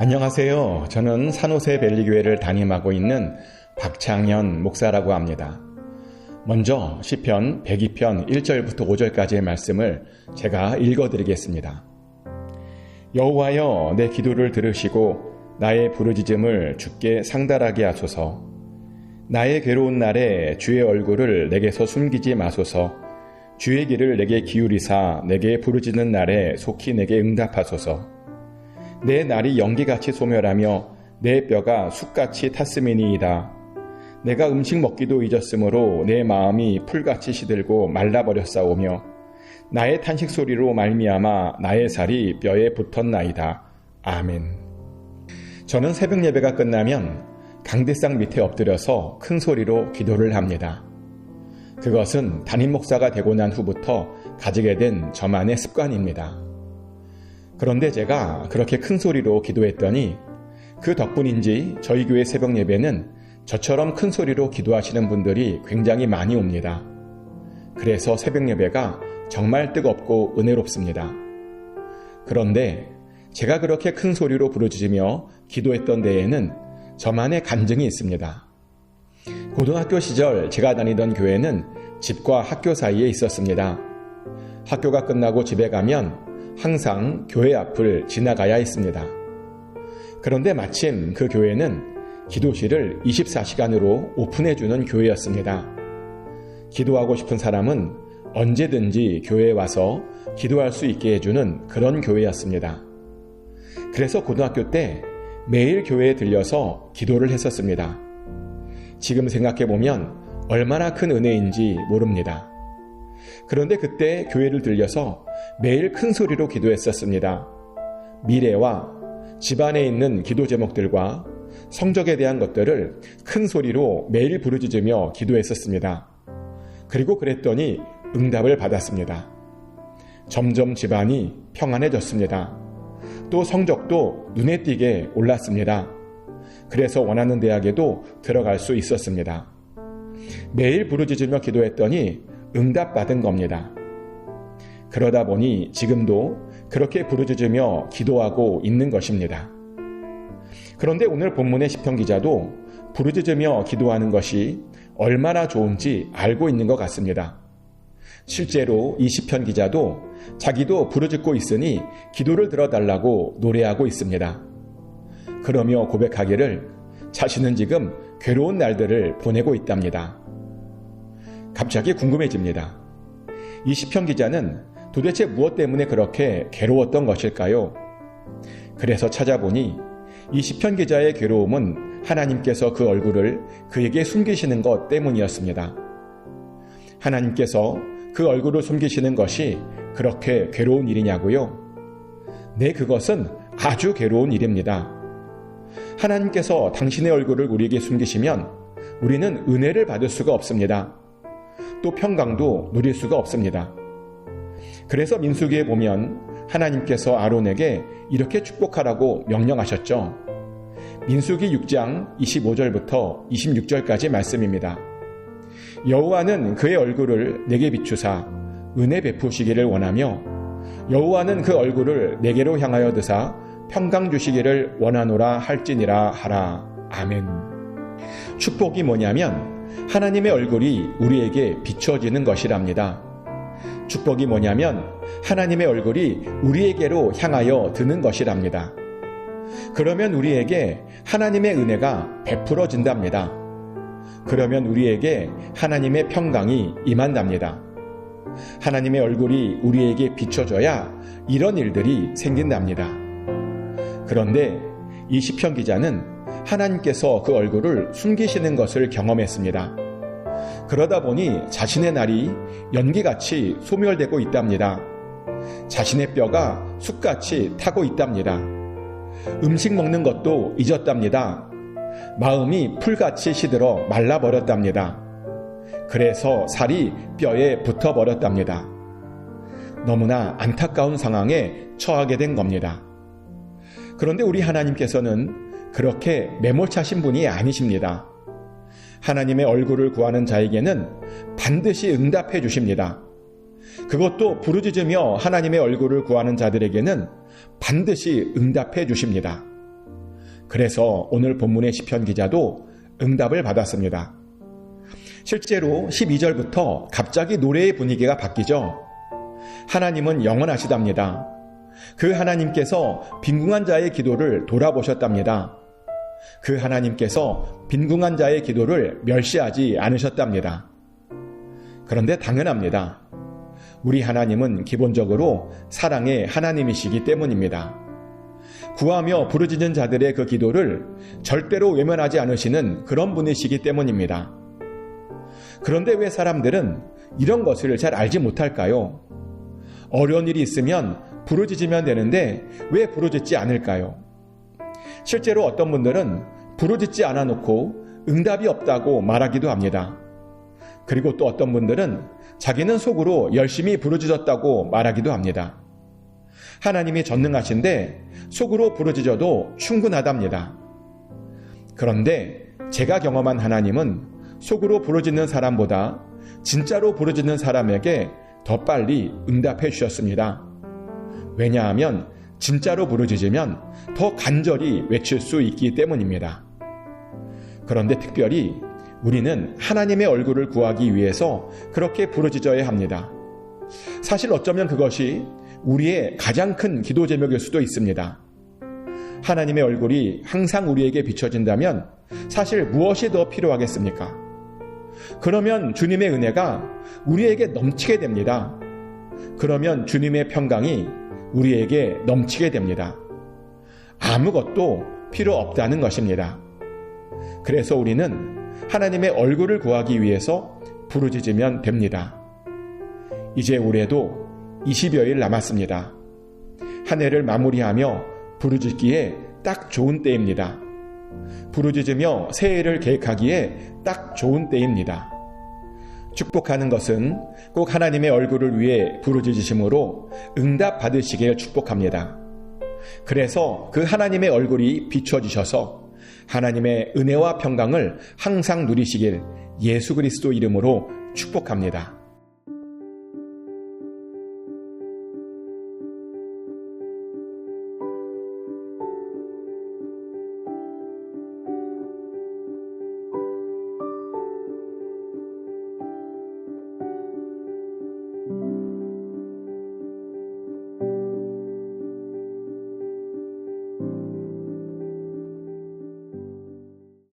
안녕하세요. 저는 산호세 밸리교회를 담임하고 있는 박창현 목사라고 합니다. 먼저 시편 102편 1절부터 5절까지의 말씀을 제가 읽어드리겠습니다. 여호와여, 내 기도를 들으시고 나의 부르짖음을 주께 상달하게 하소서. 나의 괴로운 날에 주의 얼굴을 내게서 숨기지 마소서. 주의 길을 내게 기울이사 내게 부르짖는 날에 속히 내게 응답하소서. 내 날이 연기같이 소멸하며 내 뼈가 숯같이 탔음이니이다. 내가 음식 먹기도 잊었으므로 내 마음이 풀같이 시들고 말라버렸사오며 나의 탄식 소리로 말미암아 나의 살이 뼈에 붙었나이다. 아멘. 저는 새벽 예배가 끝나면 강대상 밑에 엎드려서 큰 소리로 기도를 합니다. 그것은 담임 목사가 되고 난 후부터 가지게 된 저만의 습관입니다. 그런데 제가 그렇게 큰 소리로 기도했더니 그 덕분인지 저희 교회 새벽 예배는 저처럼 큰 소리로 기도하시는 분들이 굉장히 많이 옵니다. 그래서 새벽 예배가 정말 뜨겁고 은혜롭습니다. 그런데 제가 그렇게 큰 소리로 부르짖으며 기도했던 데에는 저만의 간증이 있습니다. 고등학교 시절 제가 다니던 교회는 집과 학교 사이에 있었습니다. 학교가 끝나고 집에 가면 항상 교회 앞을 지나가야 했습니다. 그런데 마침 그 교회는 기도실을 24시간으로 오픈해주는 교회였습니다. 기도하고 싶은 사람은 언제든지 교회에 와서 기도할 수 있게 해주는 그런 교회였습니다. 그래서 고등학교 때 매일 교회에 들려서 기도를 했었습니다. 지금 생각해보면 얼마나 큰 은혜인지 모릅니다. 그런데 그때 교회를 들려서 매일 큰 소리로 기도했었습니다. 미래와 집안에 있는 기도 제목들과 성적에 대한 것들을 큰 소리로 매일 부르짖으며 기도했었습니다. 그리고 그랬더니 응답을 받았습니다. 점점 집안이 평안해졌습니다. 또 성적도 눈에 띄게 올랐습니다. 그래서 원하는 대학에도 들어갈 수 있었습니다. 매일 부르짖으며 기도했더니 응답받은 겁니다. 그러다 보니 지금도 그렇게 부르짖으며 기도하고 있는 것입니다. 그런데 오늘 본문의 시편 기자도 부르짖으며 기도하는 것이 얼마나 좋은지 알고 있는 것 같습니다. 실제로 이 시편 기자도 자기도 부르짖고 있으니 기도를 들어달라고 노래하고 있습니다. 그러며 고백하기를 자신은 지금 괴로운 날들을 보내고 있답니다. 갑자기 궁금해집니다. 이 시편 기자는 도대체 무엇 때문에 그렇게 괴로웠던 것일까요? 그래서 찾아보니 이 시편 기자의 괴로움은 하나님께서 그 얼굴을 그에게 숨기시는 것 때문이었습니다. 하나님께서 그 얼굴을 숨기시는 것이 그렇게 괴로운 일이냐고요? 네, 그것은 아주 괴로운 일입니다. 하나님께서 당신의 얼굴을 우리에게 숨기시면 우리는 은혜를 받을 수가 없습니다. 또 평강도 누릴 수가 없습니다. 그래서 민수기에 보면 하나님께서 아론에게 이렇게 축복하라고 명령하셨죠. 민수기 6장 25절부터 26절까지 말씀입니다. 여호와는 그의 얼굴을 내게 비추사 은혜 베푸시기를 원하며 여호와는 그 얼굴을 내게로 향하여 드사 평강 주시기를 원하노라 할지니라 하라. 아멘. 축복이 뭐냐면 하나님의 얼굴이 우리에게 비춰지는 것이랍니다. 축복이 뭐냐면 하나님의 얼굴이 우리에게로 향하여 드는 것이랍니다. 그러면 우리에게 하나님의 은혜가 베풀어진답니다. 그러면 우리에게 하나님의 평강이 임한답니다. 하나님의 얼굴이 우리에게 비춰져야 이런 일들이 생긴답니다. 그런데 이 시편 기자는 하나님께서 그 얼굴을 숨기시는 것을 경험했습니다. 그러다 보니 자신의 날이 연기같이 소멸되고 있답니다. 자신의 뼈가 숯같이 타고 있답니다. 음식 먹는 것도 잊었답니다. 마음이 풀같이 시들어 말라버렸답니다. 그래서 살이 뼈에 붙어버렸답니다. 너무나 안타까운 상황에 처하게 된 겁니다. 그런데 우리 하나님께서는 그렇게 매몰차신 분이 아니십니다. 하나님의 얼굴을 구하는 자에게는 반드시 응답해 주십니다. 그것도 부르짖으며 하나님의 얼굴을 구하는 자들에게는 반드시 응답해 주십니다. 그래서 오늘 본문의 시편 기자도 응답을 받았습니다. 실제로 12절부터 갑자기 노래의 분위기가 바뀌죠. 하나님은 영원하시답니다. 그 하나님께서 빈궁한 자의 기도를 돌아보셨답니다. 그 하나님께서 빈궁한 자의 기도를 멸시하지 않으셨답니다. 그런데 당연합니다. 우리 하나님은 기본적으로 사랑의 하나님이시기 때문입니다. 구하며 부르짖는 자들의 그 기도를 절대로 외면하지 않으시는 그런 분이시기 때문입니다. 그런데 왜 사람들은 이런 것을 잘 알지 못할까요? 어려운 일이 있으면 부르짖으면 되는데 왜 부르짖지 않을까요? 실제로 어떤 분들은 부르짖지 않아 놓고 응답이 없다고 말하기도 합니다. 그리고 또 어떤 분들은 자기는 속으로 열심히 부르짖었다고 말하기도 합니다. 하나님이 전능하신데 속으로 부르짖어도 충분하답니다. 그런데 제가 경험한 하나님은 속으로 부르짖는 사람보다 진짜로 부르짖는 사람에게 더 빨리 응답해 주셨습니다. 왜냐하면 진짜로 부르짖으면 더 간절히 외칠 수 있기 때문입니다. 그런데 특별히 우리는 하나님의 얼굴을 구하기 위해서 그렇게 부르짖어야 합니다. 사실 어쩌면 그것이 우리의 가장 큰 기도 제목일 수도 있습니다. 하나님의 얼굴이 항상 우리에게 비춰진다면 사실 무엇이 더 필요하겠습니까? 그러면 주님의 은혜가 우리에게 넘치게 됩니다. 그러면 주님의 평강이 우리에게 넘치게 됩니다. 아무것도 필요 없다는 것입니다. 그래서 우리는 하나님의 얼굴을 구하기 위해서 부르짖으면 됩니다. 이제 올해도 20여일 남았습니다. 한 해를 마무리하며 부르짖기에 딱 좋은 때입니다. 부르짖으며 새해를 계획하기에 딱 좋은 때입니다. 축복하는 것은 꼭 하나님의 얼굴을 위해 부르짖으심으로 응답 받으시길 축복합니다. 그래서 그 하나님의 얼굴이 비춰지셔서 하나님의 은혜와 평강을 항상 누리시길 예수 그리스도 이름으로 축복합니다.